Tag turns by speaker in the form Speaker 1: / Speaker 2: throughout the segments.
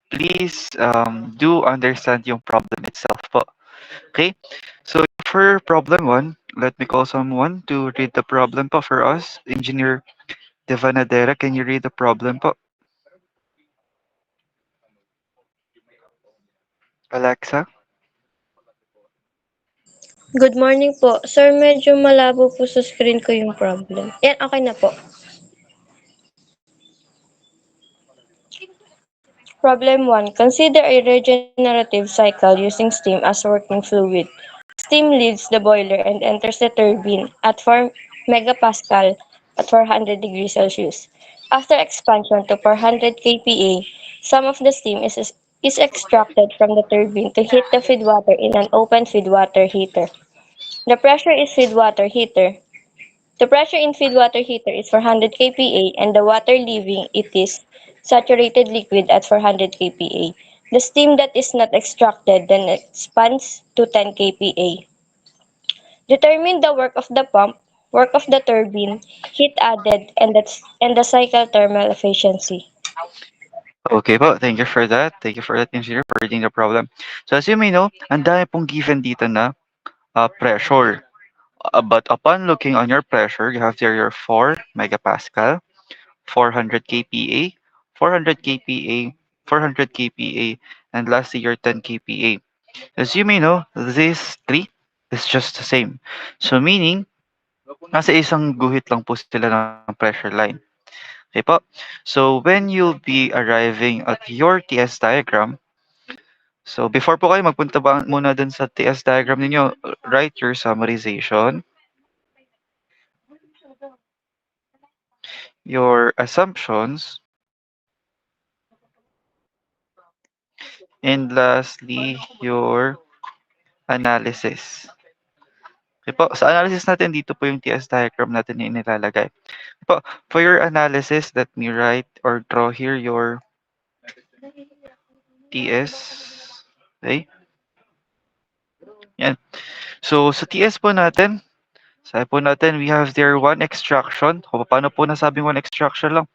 Speaker 1: please do understand yung problem itself po. Okay? So for problem 1, let me call someone to read the problem po for us. Engineer Devanadera, can you read the problem po? Alexa?
Speaker 2: Good morning po. Sir, medyo malabo po sa screen ko yung problem. Yan, okay na po. Problem 1. Consider a regenerative cycle using steam as working fluid. Steam leaves the boiler and enters the turbine at 4 megapascal at 400 degrees Celsius. After expansion to 400 kPa, some of the steam is extracted from the turbine to heat the feed water in an open feed water heater. The pressure is feed water heater. The pressure in feed water heater is 400 kPa and the water leaving it is saturated liquid at 400 kPa. The steam that is not extracted then expands to 10 kPa. Determine the work of the pump, work of the turbine, heat added, and the cycle thermal efficiency.
Speaker 1: Okay po, thank you for that. Thank you for that, engineer, for reading the problem. So as you may know, ang dami pong given dito na pressure. But upon looking on your pressure, you have there your 4 megapascal, 400 kPa, 400 kPa, 400 kPa, and lastly your 10 kPa. As you may know, these three is just the same. So meaning, nasa isang guhit lang po sila ng pressure line. Okay po? So when you'll be arriving at your TS diagram, so before po kayo magpunta ba muna dun sa TS diagram ninyo, write your summarization, your assumptions, and lastly, your analysis. Okay po, sa analysis natin, dito po yung TS diagram natin yung inilalagay. Okay po, for your analysis, let me write or draw here your TS. Okay? Yan. So, sa TS po natin, sabi po natin, we have there one extraction. O, paano po nasabing one extraction lang?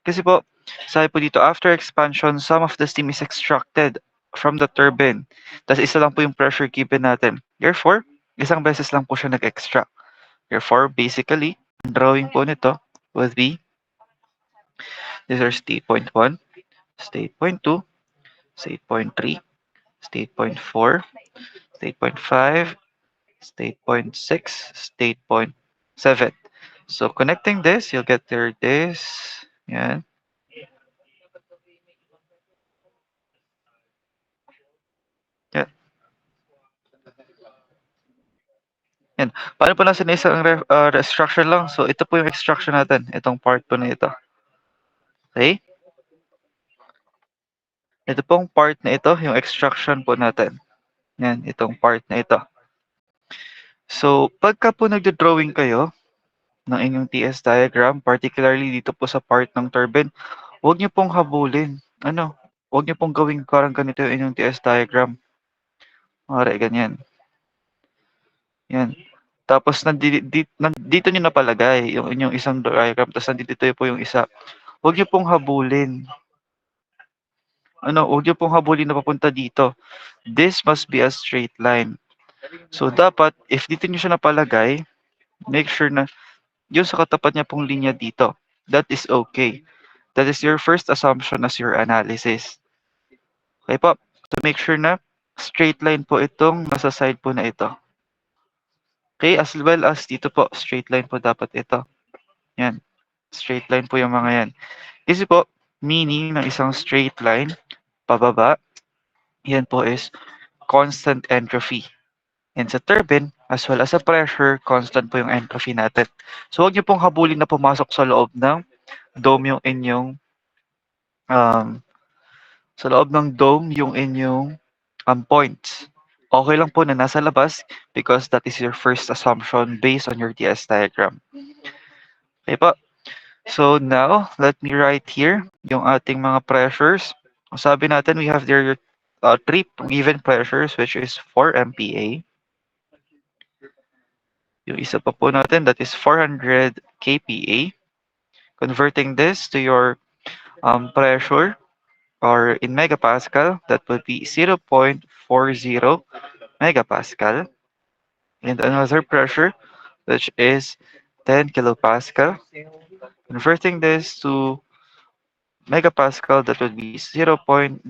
Speaker 1: Kasi po, sabi po dito, after expansion, some of the steam is extracted from the turbine. Tapos isa lang po yung pressure given natin. Therefore, isang beses lang po siya nag-extract. Therefore, basically, ang drawing po nito would be, these are state point 1, state point 2, state point 3, state point 4, state point 5, state point 6, state point 7. So, connecting this, you'll get there this. Yan. Yan. Yan. Paano po nasa isang structure lang? So, ito po yung extraction natin. Itong part po na ito. Okay? Ito pong part na ito, yung extraction po natin. Yan, itong part na ito. So, pagka po nagdo-drawing kayo ng inyong TS diagram, particularly dito po sa part ng turbine, huwag niyo pong habulin. Ano? Huwag niyo pong gawing parang ganito yung inyong TS diagram. Mare, ganyan. Yan. Tapos dito niyo napalagay yung inyong isang diagram, tapos nandito po yung isa. Huwag niyo pong habulin. Ano, huwag niyo pong habulin na papunta dito. This must be a straight line. So dapat, if dito niyo siya napalagay, make sure na yung sa katapat niya pong linya dito. That is okay. That is your first assumption as your analysis. Okay po? So make sure na straight line po itong nasa side po na ito. Okay, as well as dito po, straight line po dapat ito. Yan. Straight line po yung mga yan. Kasi po, meaning ng isang straight line, pababa, yan po is constant entropy. And sa turbine, as well as sa pressure, constant po yung entropy natin. So, huwag niyo pong habulin na pumasok sa loob ng dome yung inyong, sa loob ng dome yung inyong points. Okay lang po na nasa labas because that is your first assumption based on your TS diagram. Okay po? So now, let me write here yung ating mga pressures. Sabi natin, we have there three given pressures which is 4 MPa. Yung isa pa po natin, that is 400 kPa. Converting this to your pressure, or in megapascal, that would be 0.40 megapascal. And another pressure, which is 10 kilopascal. Converting this to megapascal, that would be 0.010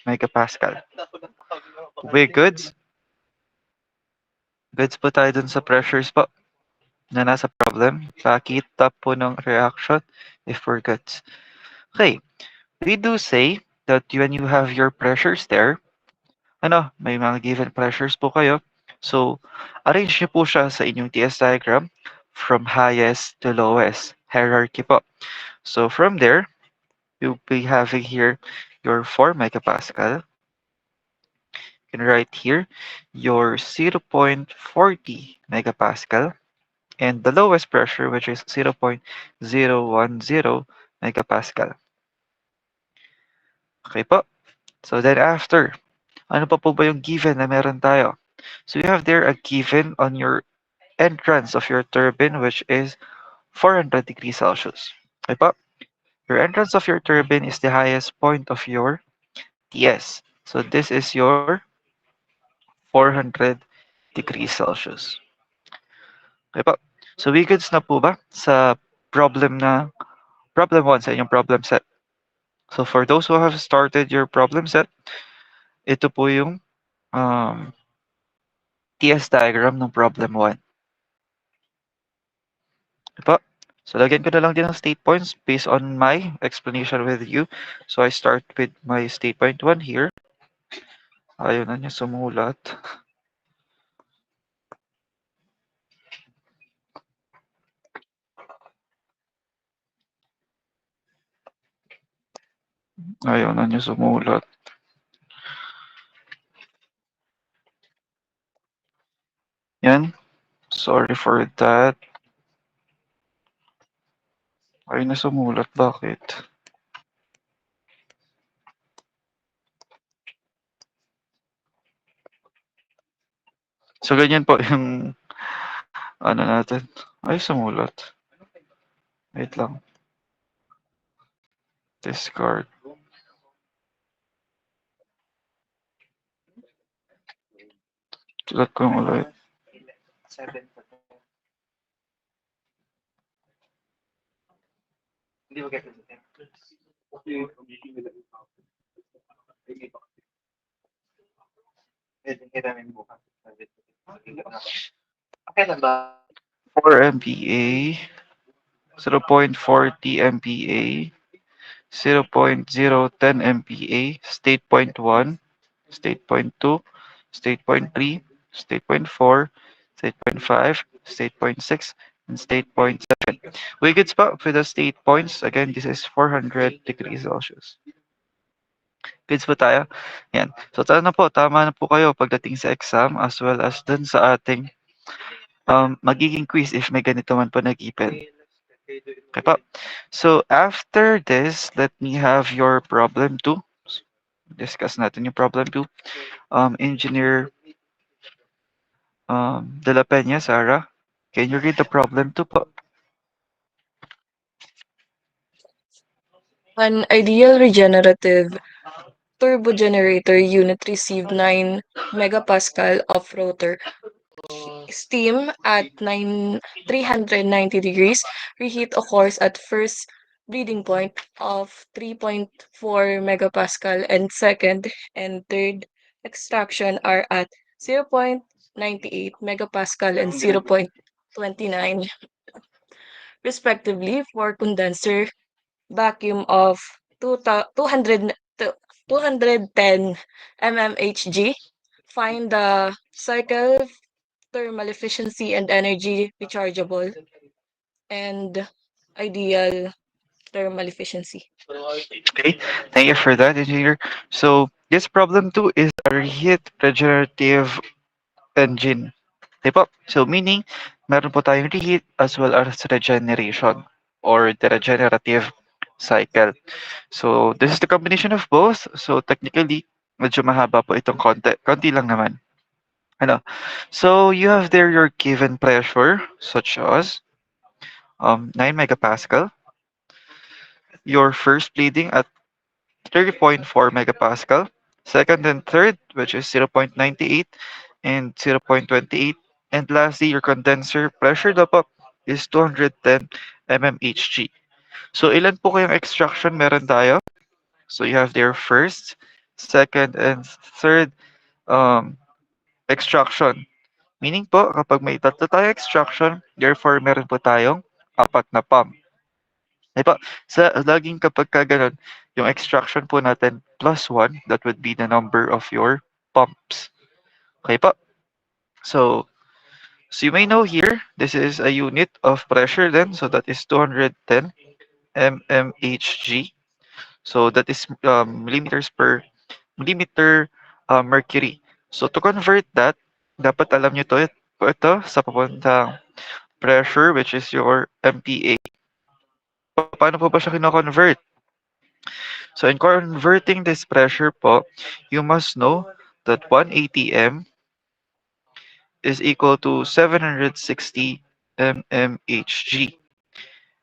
Speaker 1: megapascal. We goods? Goods po tayo dun sa pressures po na nasa problem. Pakita po ng reaction if we're goods. Okay, we do say that when you have your pressures there, may mga given pressures po kayo. So, arrange niyo po siya sa inyong TS diagram from highest to lowest hierarchy po. So, from there, you'll be having here your 4 megapascal. You can write here your 0.40 megapascal and the lowest pressure, which is 0.010 megapascal. Okay po. So then after, ano pa po ba yung given na meron tayo? So you have there a given on your entrance of your turbine, which is 400 degrees Celsius. Okay po? Your entrance of your turbine is the highest point of your TS. So this is your 400 degrees Celsius. Okay po? So we goods na po ba sa problem 1 sa inyong problem set? So for those who have started your problem set, ito po yung um, TS diagram ng problem 1. Diba? So lagyan ko na lang din ng state points based on my explanation with you. So I start with my state point 1 here. Ayaw na niya sumulat. Ayaw na niya sumulat. Yan. Sorry for that. Ayaw na sumulat. Bakit? So ganyan po yung ano natin. Ay, sumulat. Wait lang. Discard. Sulat ko yung ulit. For MPA, 0.40 MPA, 0.010 MPA, state point 1, state point 2, state point 3, state point 4, state point 5, state point 6, and state point 7. We gets pa with the state points. Again, this is 400 degrees Celsius. Gets ba tayo? Yan. So, tama na po kayo pagdating sa exam as well as dun sa ating magiging quiz if may ganito man po nag-ipin. Okay po. So, after this, let me have your problem 2. Discuss natin yung problem 2. Engineer De La Peña, Sarah, can you read the problem 2 po?
Speaker 3: An ideal regenerative turbogenerator unit received 9 megapascal of rotor steam at 390 degrees. Reheat occurs at first breeding point of 3.4 megapascal and second and third extraction are at 0.98 megapascal and 0.29 respectively for condenser vacuum of 210 mmHg. Find the cycle thermal efficiency and energy rechargeable and ideal thermal efficiency.
Speaker 1: Okay, thank you for that, engineer. So, this problem 2 is a reheat regenerative engine. Okay po? So, meaning, meron po tayong reheat as well as regeneration or the regenerative cycle. So, this is the combination of both. So, technically, medyo mahaba po itong konti. Konti lang naman. So, you have there your given pressure, such as 9 megapascal. Your first bleeding at 30.4 megapascal. Second and third, which is 0.98 and 0.28. And lastly, your condenser pressure drop up is 210 mmHg. So ilan po kayong extraction meron tayo? So you have their first, second, and third um, extraction. Meaning po, kapag may tatlo tayo extraction, therefore meron po tayong apat na pump. Ay po, sa laging kapag ka ganun, yung extraction po natin plus 1, that would be the number of your pumps. Okay po? So, so you may know here, this is a unit of pressure then, so that is 210 mmHg. So that is millimeters per millimeter mercury. So to convert that, dapat alam nyo ito sa papuntang pressure, which is your MPa. Paano po ba siya kino-convert? So in converting this pressure po, you must know that 1 atm is equal to 760 mmHg.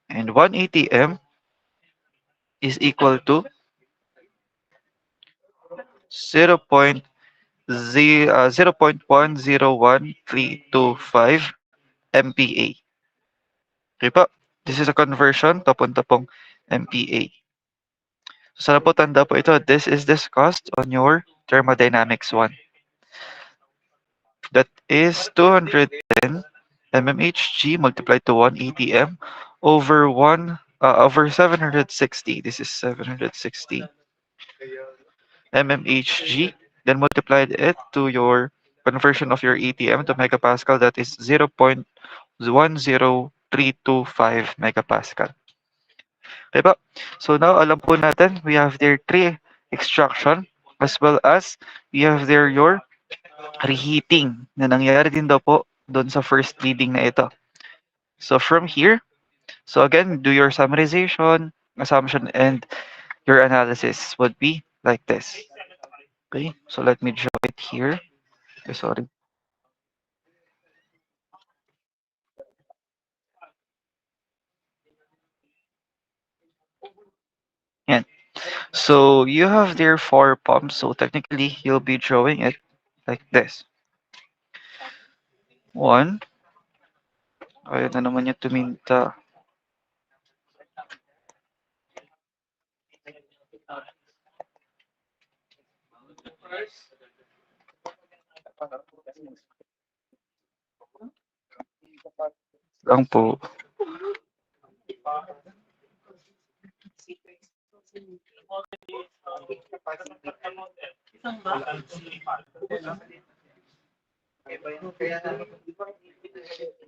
Speaker 1: And 1 atm is equal to 0.101325 MPa. Okay po? This is a conversion papunta pong MPa. So sana po tanda po ito, this is discussed on your thermodynamics 1. That is 210 mmHg multiplied to 1 atm over 760. This is 760 mmHg. Then multiplied it to your conversion of your atm to megapascal. That is 0.10325 megapascal. Okay po? So now alam po natin, we have their three extraction as well as we have there your reheating na nangyari din daw po doon sa first reading na ito. So from here, so again, do your summarization, assumption, and your analysis would be like this. Okay, so let me draw it here. Okay, sorry. Yan. So you have there four pumps. So technically, you'll be drawing it like this. One. Ayun na naman yung tuminta. Lang po.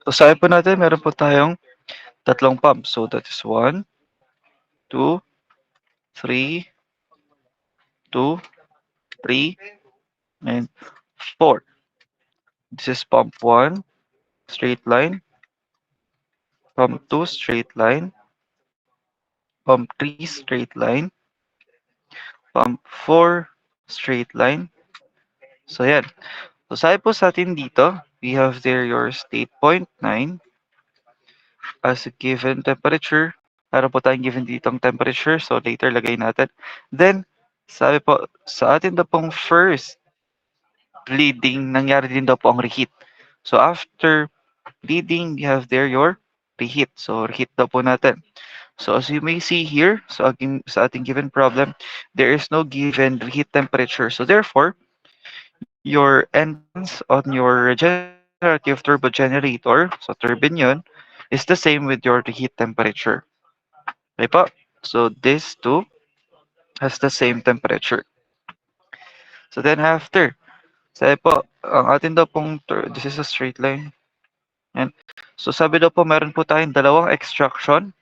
Speaker 1: So sabi po natin, meron po tayong tatlong pump. So that is 1, 2, 3, 2, 3, and 4. This is pump 1, straight line. Pump 2, straight line. Pump 3, straight line. Pump 4, straight line. So yan. So sabi po sa atin dito, we have there your state point 9 as a given temperature. Meron po tayong given ditong temperature. So later lagay natin. Then, sabi po, sa atin daw pong first bleeding, nangyari din daw po ang reheat. So after bleeding, we have there your reheat. So reheat daw po natin. So as you may see here, so sa ating given problem, there is no given reheat temperature. So therefore, your entrance on your regenerative turbo generator, so turbine yun, is the same with your reheat temperature. Okay po? So this too has the same temperature. So then after, sabi po, ang atin daw pong, this is a straight line. Yan. So sabi daw po, meron po tayong dalawang extraction,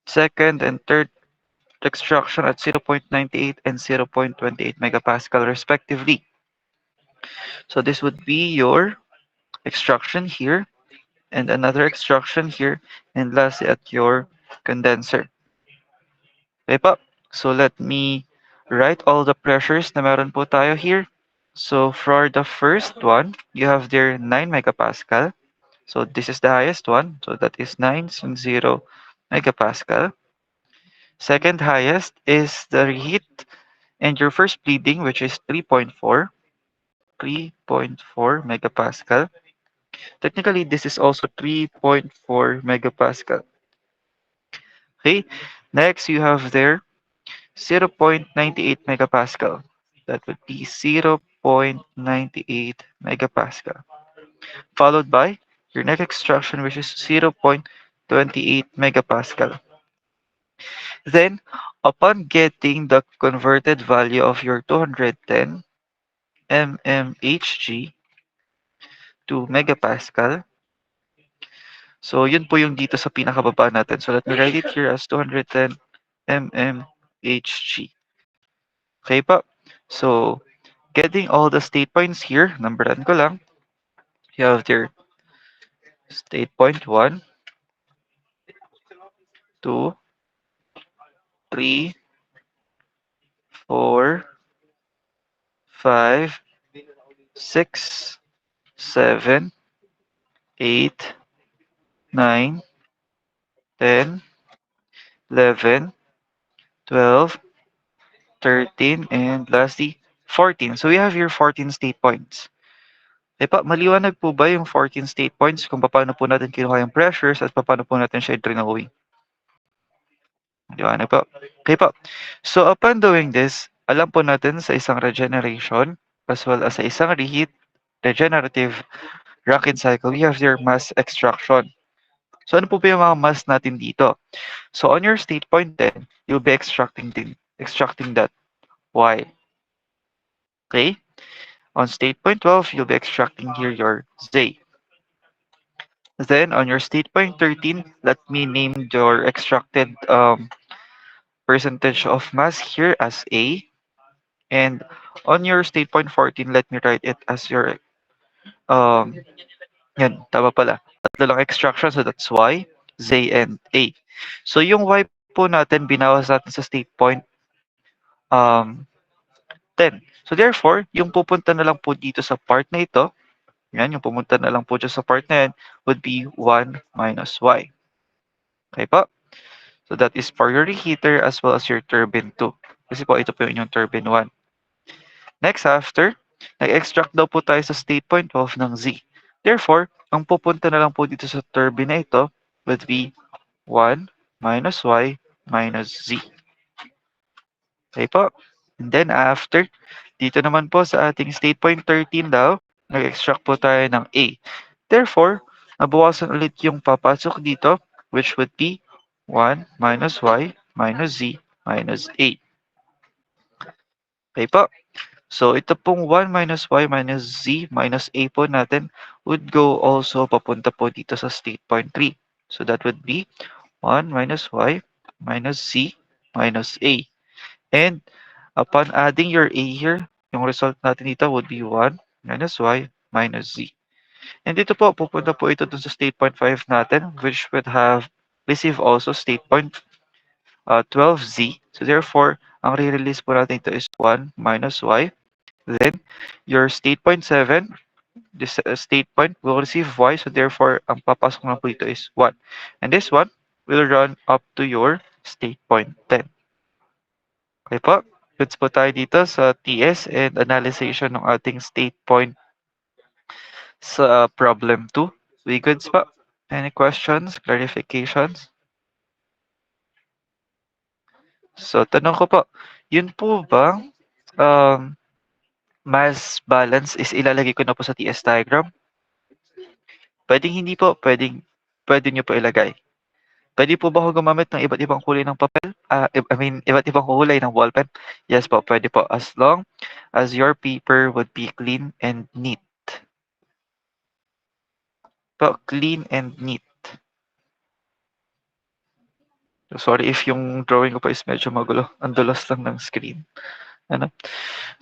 Speaker 1: second and third extraction at 0.98 and 0.28 megapascal respectively. So this would be your extraction here and another extraction here and lastly at your condenser. Okay po. So let me write all the pressures na meron po tayo here. So for the first one, you have there 9 megapascal. So this is the highest one. So that is 9.0 megapascal. Second highest is the reheat, and your first bleeding, which is 3.4 megapascal. Technically, this is also 3.4 megapascal. Okay, next you have there 0.98 megapascal. That would be 0.98 megapascal. Followed by your next extraction, which is 0.28 megapascal. Then, upon getting the converted value of your 210 mmHg to megapascal, so yun po yung dito sa pinakababa natin. So let me write it here as 210 mmHg. Okay pa? So, getting all the state points here, numberan ko lang. You have there state point 1, 2, 3, 4, 5, 6, 7, 8, 9, 10, 11, 12, 13, and lastly, 14. So we have here 14 state points. Eh pa, maliwanag po ba yung 14 state points kung paano po natin kinuha yung pressures at paano po natin siya drawing? Maliwanag po. Okay po. So upon doing this, alam po natin sa isang regeneration as well as sa isang reheat, regenerative, Rankine cycle, we have your mass extraction. So ano po ba yung mga mass natin dito? So on your state point 10, you'll be extracting that Y. Okay? On state point 12, you'll be extracting here your Z. Then on your state point 13, let me name your extracted percentage of mass here as A. And on your state point 14, let me write it as your, yan, tama pala. Tatlo lang extraction, so that's Y, Z, and A. So yung Y po natin, binawas natin sa state point um, 10. So therefore, yung pupunta na lang po dito sa part na ito, yan, yung pumunta na lang po dito sa part na yan, would be 1 minus Y. Okay po? So that is for your reheater as well as your turbine 2. Kasi po, ito po yung inyong turbine 1. Next, after, nag-extract daw po tayo sa state point 12 ng Z. Therefore, ang pupunta na lang po dito sa turbine na ito would be 1 minus Y minus Z. Okay po? And then after, dito naman po sa ating state point 13 daw, nag-extract po tayo ng A. Therefore, nabawasan ulit yung papasok dito, which would be 1 minus Y minus Z minus A. Okay po? So, ito pong 1 minus Y minus Z minus A po natin would go also papunta po dito sa state point 3. So, that would be 1 minus Y minus Z minus A. And upon adding your A here, yung result natin dito would be 1 minus Y minus Z. And dito po, pupunta po ito dun sa state point 5 natin, which would have receive also state point 12Z. So therefore, ang re-release po natin ito is 1 minus Y. Then, your state point 7, this state point will receive Y. So therefore, ang papasok na po ito is 1. And this one will run up to your state point 10. Okay po? Goods po tayo dito sa TS and analyzation ng ating state point sa problem 2. We goods po? Any questions, clarifications? So, tanong ko po, yun po ba mass balance is ilalagay ko na po sa TS diagram? Pwedeng hindi po, pwede nyo po ilagay. Pwede po ba ako gumamit ng iba't ibang kulay ng papel? Iba't ibang kulay ng ballpen? Yes po, pwede po. As long as your paper would be clean and neat. Po, clean and neat. Sorry if yung drawing ko pa is medyo magulo. Ang dulas lang ng screen. Ano?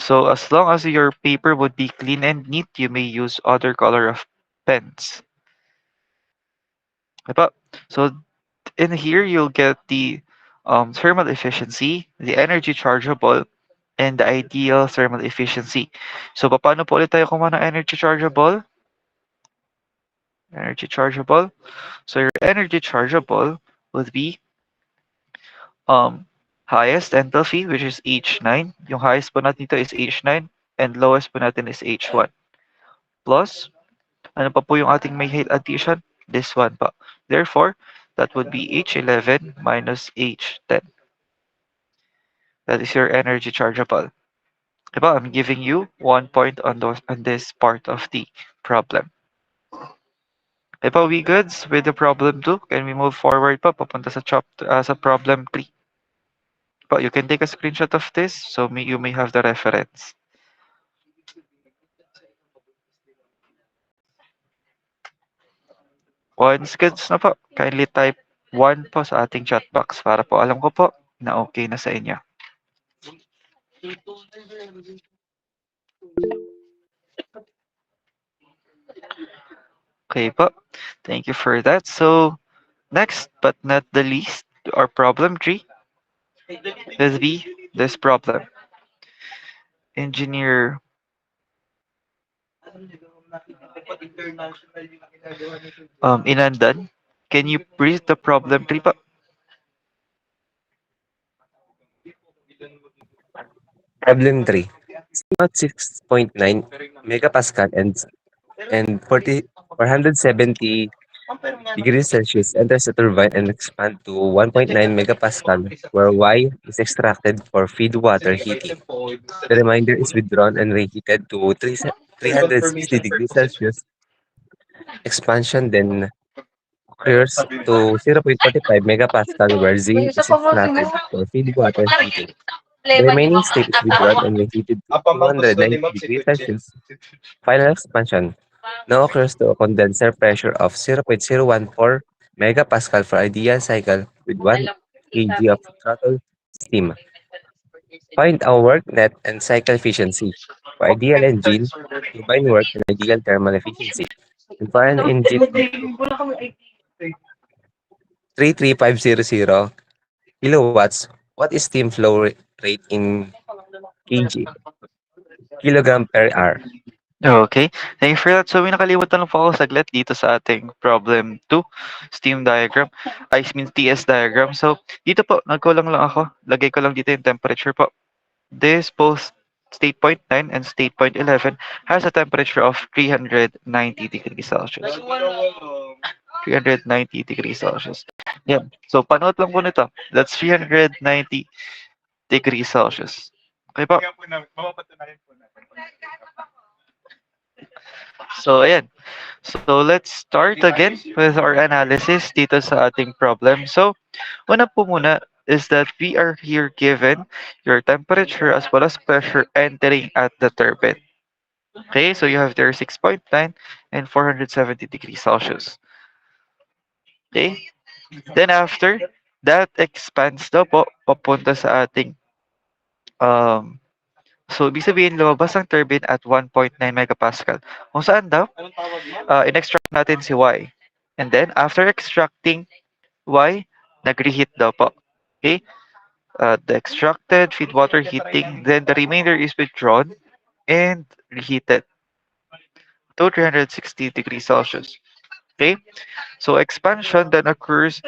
Speaker 1: So, as long as your paper would be clean and neat, you may use other color of pens. Okay. So, in here, you'll get the thermal efficiency, the energy chargeable, and the ideal thermal efficiency. So, paano po ulit tayo kumuha ng energy chargeable? Energy chargeable. So, your energy chargeable would be um, highest enthalpy, which is H9. Yung highest po natin dito is H9 and lowest po natin is H1. Plus, ano pa po yung ating may height addition? This one pa. Therefore, that would be H11 minus H10. That is your energy chargeable. Diba? I'm giving you 1 point on this part of the problem. Diba, we goods with the problem 2? Can we move forward pa papunta sa problem 3? But you can take a screenshot of this so you may have the reference. Once goods na po, kindly type 1 po sa ating chat box para po alam ko po na okay na sa inyo. Okay po. Thank you for that. So, next but not the least, our problem 3 is this problem. Engineer Inandan, can you read the problem 3 po?
Speaker 4: Problem 3. Out 6.9 megapascal and 470 degrees Celsius enters the turbine and expand to 1.9 megapascal, where Y is extracted for feed water heating. The remainder is withdrawn and reheated to 360 degrees Celsius. Expansion then occurs to 0.45 megapascal, where Z is extracted for feed water heating. The remaining state is withdrawn and reheated to 290 degrees Celsius. Final expansion now occurs to a condenser pressure of 0.014 megapascal for ideal cycle with 1 kg of throttle steam. Find our work net and cycle efficiency. For ideal engine, turbine work and ideal thermal efficiency. And for an engine of 33500 kilowatts, what is steam flow rate in kg? Kilogram per hour.
Speaker 1: Okay, thank you for that. So may nakalimutan lang po ako saglit dito sa ating problem 2, steam diagram. I mean TS diagram. So dito po, nagkulang lang ako. Lagay ko lang dito yung temperature po. This both state point 9 and state point 11 has a temperature of 390 degrees Celsius. 390 degrees Celsius. Yeah. So panood lang po nito. That's 390 degrees Celsius. Okay po? So ayan. So let's start again with our analysis dito sa ating problem. So una po muna is that we are here given your temperature as well as pressure entering at the turbine. Okay, so you have there 6.9 and 470 degrees Celsius. Okay, then after that expands daw po papunta sa ating so ibig sabihin lumabas ang turbine at 1.9 megapascal. Kung saan daw in-extract natin si Y. And then after extracting Y, nag-reheat daw po. Okay? The extracted feed water heating, then the remainder is withdrawn and reheated to 360 degrees Celsius. Okay? So expansion then occurs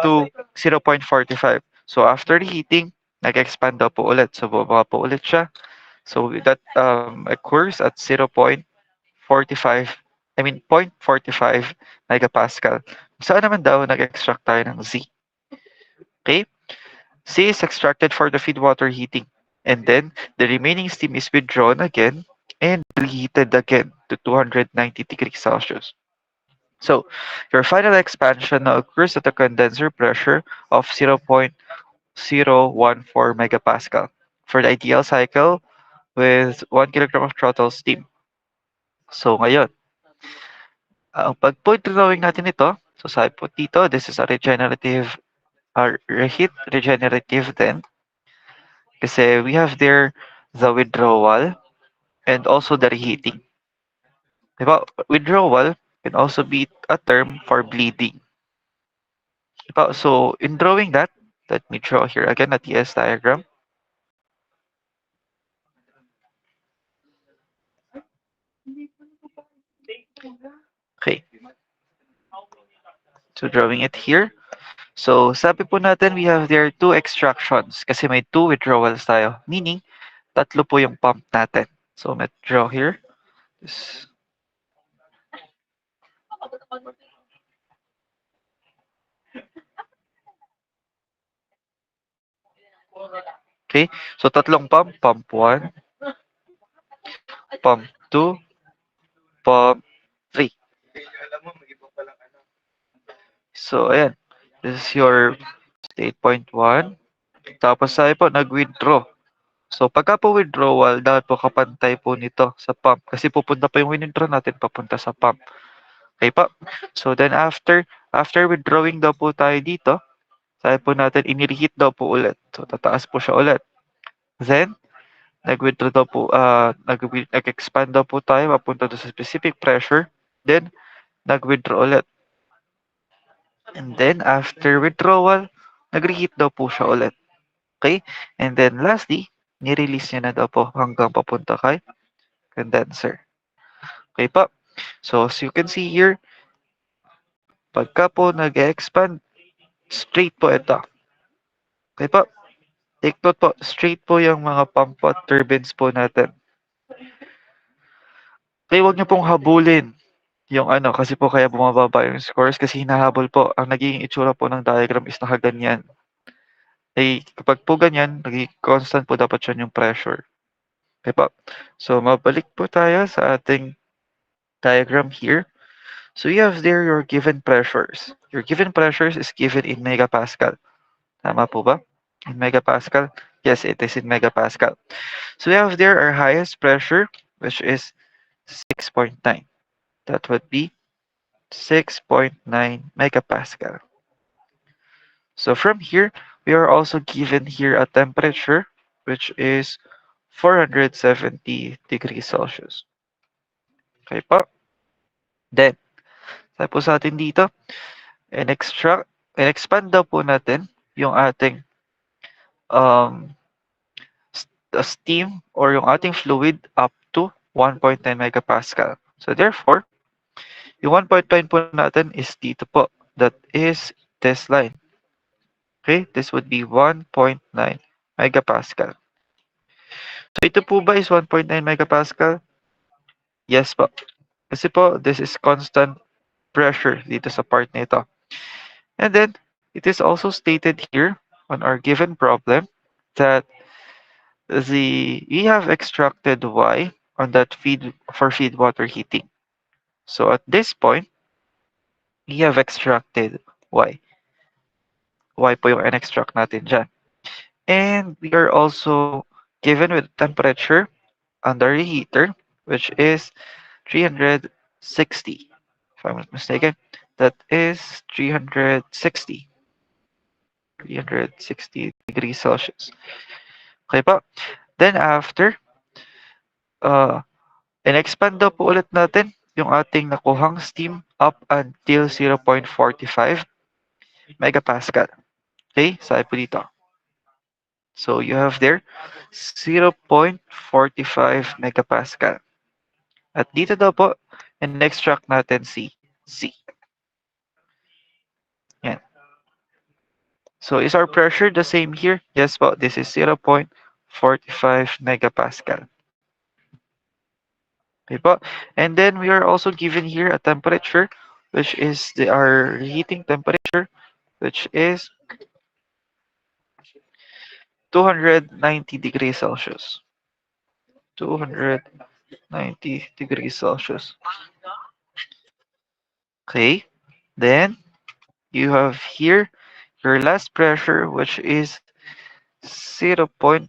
Speaker 1: to 0.45. So after reheating, nag-expand daw po ulit. So baba po ulit siya. So that occurs at 0.45, I mean 0.45 megapascal. Saan naman daw nag-extract tayo ng Z? Okay? C is extracted for the feed water heating. And then the remaining steam is withdrawn again and reheated again to 290 degrees Celsius. So your final expansion now occurs at a condenser pressure of 0.014 megapascal for the ideal cycle with 1 kilogram of throttle steam. So ngayon, ang pag-point drawing natin ito, so sabi po dito, this is a regenerative reheat regenerative then. Kasi we have there the withdrawal and also the reheating. Diba? Withdrawal can also be a term for bleeding. Diba? So in drawing that, let me draw here again a TS diagram. Okay. So drawing it here. So, sabi po natin, we have there two extractions kasi may two withdrawals tayo. Meaning, tatlo po yung pump natin. So, let's draw here. This- Okay, so tatlong pump. Pump 1, pump 2, pump 3. So, ayan. This is your state point 1. Tapos sabi po, nag-withdraw. So, pagka po withdrawal, dapat po kapantay po nito sa pump. Kasi pupunta pa yung withdraw natin papunta sa pump. Okay po? So, then after withdrawing daw po tayo dito, sabi po natin, inireheat daw po ulit. So, tataas po siya ulit. Then, nag-withdraw daw po, nag-expand daw po tayo papunta doon sa specific pressure. Then, nag-withdraw ulit. And then, after withdrawal, nag-reheat daw po siya ulit. Okay? And then, lastly, ni-release niya na daw po hanggang papunta kay condenser. Okay po? So, as you can see here, pagka po nag-expand, straight po ito. Okay po? Take note po, straight po yung mga pump at turbines po natin. Okay, huwag niyo pong habulin yung ano, kasi po kaya bumababa yung scores kasi hinahabol po. Ang nagiging itsura po ng diagram is nakaganyan. Eh, kapag po ganyan, naging constant po dapat yun yung pressure. Okay po? So, mabalik po tayo sa ating diagram here. So, you have there your given pressures. Your given pressures is given in megapascal. Tama po ba? In megapascal? Yes, it is in megapascal. So, we have there our highest pressure, which is 6.9. That would be 6.9 megapascal. So from here, we are also given here a temperature, which is 470 degrees Celsius. Okay po? Then, sabi po sa atin dito, in-expand daw po natin yung ating um, steam or yung ating fluid up to 1.9 megapascal. So therefore, yung 1.9 po natin is dito po. That is this line. Okay, this would be 1.9 megapascal. So ito po ba is 1.9 megapascal? Yes po. Kasi po, this is constant pressure dito sa part na ito. And then, it is also stated here on our given problem that we have extracted Y on that feed for feed water heating. So at this point, we have extracted Y. Y po yung in-extract natin dyan. And we are also given with temperature under the heater, which is 360. If I'm not mistaken, that is 360. 360 degrees Celsius. Okay po. Then after, in-expand daw po ulit natin yung ating nakuhang steam up until 0.45 megapascal. Okay, sabi po dito. So you have there 0.45 megapascal. At dito daw po, in-extract natin si C. Yan. So is our pressure the same here? Yes po, this is 0.45 megapascal. Okay po. And then we are also given here a temperature, which is our heating temperature, which is 290 degrees Celsius. 290 degrees Celsius. Okay. Then you have here your last pressure, which is 0.014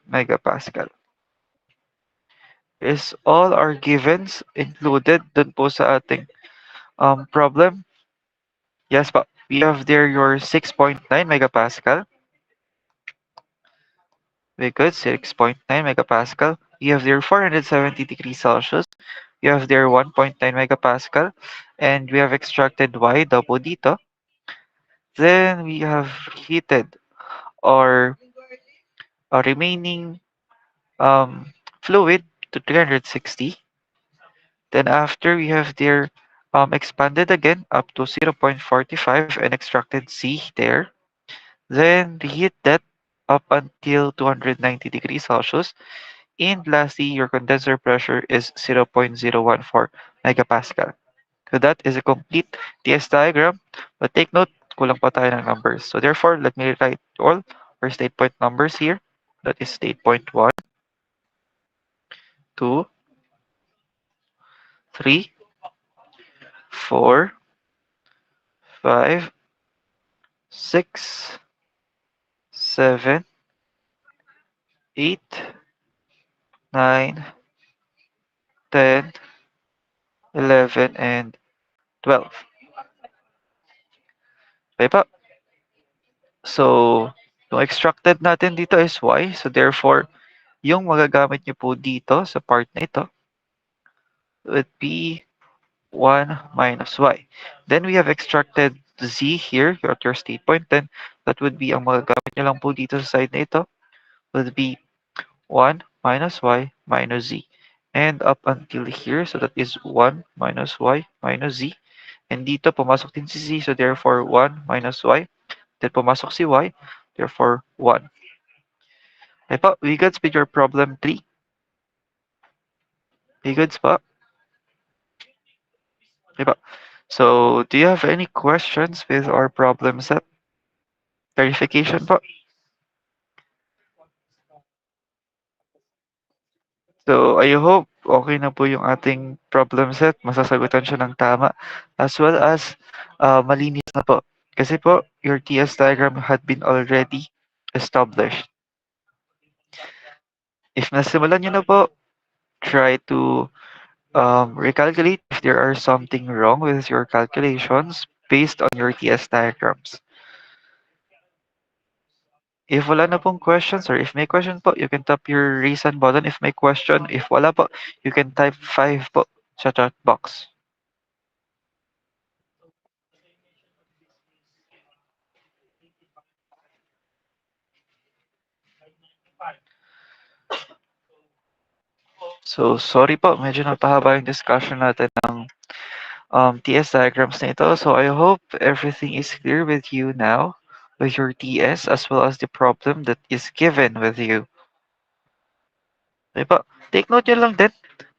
Speaker 1: megapascal. Is all our givens included dun po sa ating problem? Yes po. We have there your 6.9 megapascal. Very good, 6.9 megapascal. You have there 470 degrees Celsius. You have there 1.9 megapascal. And we have extracted Y double dito. Then we have heated our remaining fluid to 360. Then after we have there expanded again up to 0.45 and extracted C there. Then reheat that up until 290 degrees Celsius. And lastly, your condenser pressure is 0.014 megapascal. So that is a complete TS diagram. But take note, kulang pa tayo ng numbers. So therefore, let me write all our state point numbers here. That is state point 1, 2, 3, 4, 5, 6, 7, 8, 9, 10, 11, and 12. Okay pa? So, yung extracted natin dito is y. So, therefore, yung magagamit nyo po dito sa part na ito would be 1 minus y. Then, we have extracted z here at your state point. Then, that would be ang magagamit nyo lang po dito sa side na ito would be 1 minus y minus z. And up until here, so that is 1 minus y minus z. And dito, pumasok din si z. So, therefore, 1 minus y. Then, pumasok si y. Therefore, 1. Okay po, we goods with your problem 3. We goods po. Okay po. So, do you have any questions with our problem set? Clarification po. So, I hope okay na po yung ating problem set. Masasagutan siya ng tama. As well as malinis na po. Kasi po, your TS diagram had been already established. If nasimulan nyo na po, try to recalculate if there are something wrong with your calculations based on your TS diagrams. If wala na pong questions or if may question po, you can tap your raise hand button if may question. If wala po, you can type 5 po sa chat box. So, sorry po, medyo napahaba yung discussion natin ng TS diagrams na ito. So, I hope everything is clear with you now with your TS as well as the problem that is given with you. Okay po. Take note nyo lang din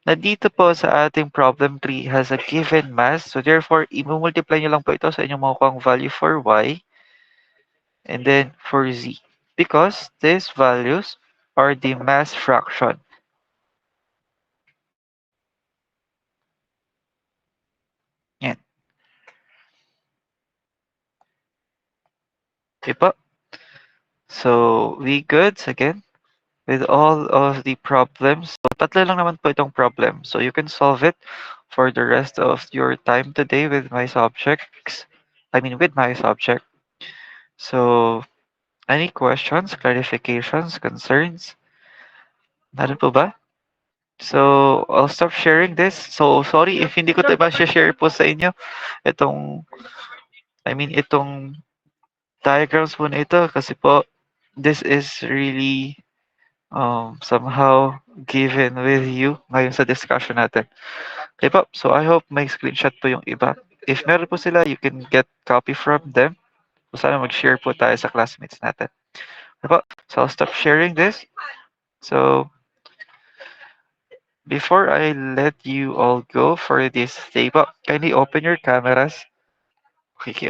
Speaker 1: na dito po sa ating problem tree has a given mass. So, therefore, i-multiply nyo lang po ito sa inyong makukuha value for y and then for z. Because these values are the mass fraction. Yan. Okay po. So, we goods again with all of the problems. So, tatlo lang naman po itong problem. So, you can solve it for the rest of your time today with my subjects. With my subject. So, any questions, clarifications, concerns? Meron po ba? So, I'll stop sharing this. So, sorry if hindi ko ito ma-share po sa inyo. Itong diagrams po na ito kasi po, this is really somehow given with you ngayon sa discussion natin. Okay po, so I hope may screenshot po yung iba. If meron po sila, you can get copy from them. So, sana mag-share po tayo sa classmates natin. Okay po, so I'll stop sharing this. So, before I let you all go for this day po, kindly open your cameras. Okay,